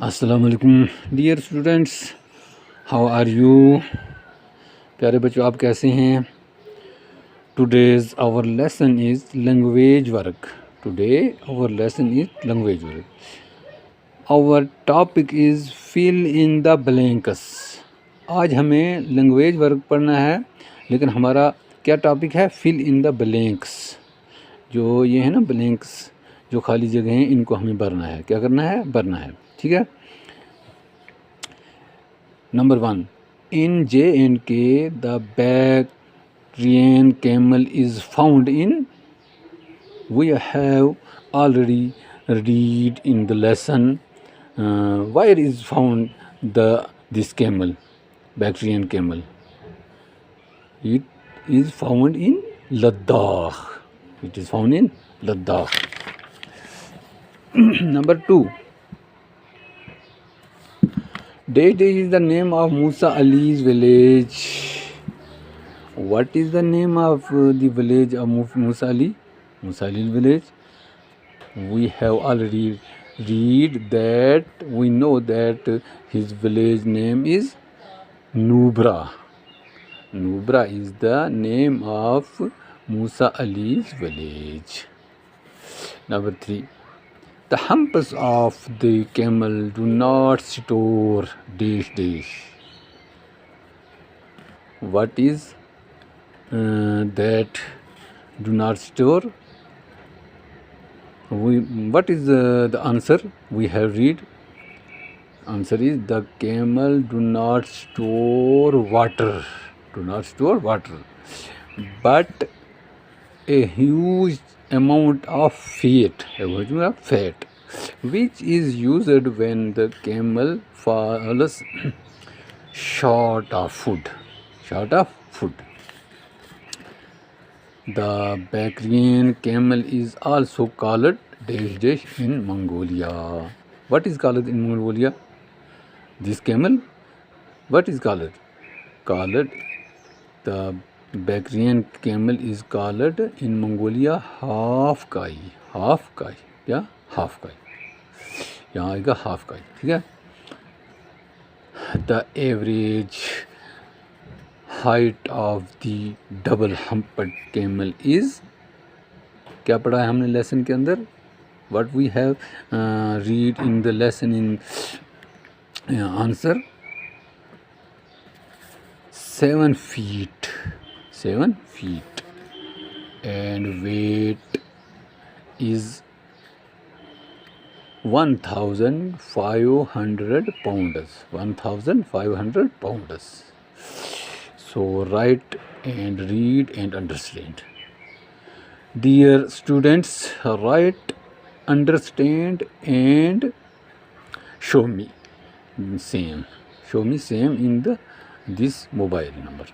अस्सलाम वालेकुम dear students, how are you. प्यारे बच्चों, आप कैसे हैं। Today's our lesson is language work. Today our lesson is language work. Our topic is fill in the blanks. आज हमें लैंग्वेज वर्क पढ़ना है, लेकिन हमारा क्या टॉपिक है, फिल इन द ब्लैंक्स। जो ये है ना ब्लैंक्स, जो खाली जगह हैं, इनको हमें भरना है। क्या करना है, भरना है। ठीक है। Number 1. In J&K, the Bactrian camel is found in. We have already read in the lesson. Where is found this camel, Bactrian camel? It is found in Ladakh. It is found in Ladakh. Number 2. Dash is the name of Musa Ali's village. What is the name of the village of Musa Ali? Musa Ali's village. We have already read that. We know that his village name is Nubra. Nubra is the name of Musa Ali's village. Number 3. The humps of the camel do not store dash dash. What is that do not store? What is the answer we have read? Answer is the camel do not store water. Do not store water, but a huge amount of fat, which is used when the camel falls short of food. The Bactrian camel is also called dash dash in Mongolia. What is called in Mongolia? This camel, what is called? The Bactrian camel is called in Mongolia half kai. क्या half kai? यहाँ आएगा half kai. ठीक है। The average height of the double humped camel is, क्या पढ़ा है हमने lesson के अंदर? What we have read in the lesson in answer 7 feet. 7 feet. And weight is 1,500 pounds. 1,500 pounds. So write and read and understand. Dear students, write, understand and show me same in this mobile number.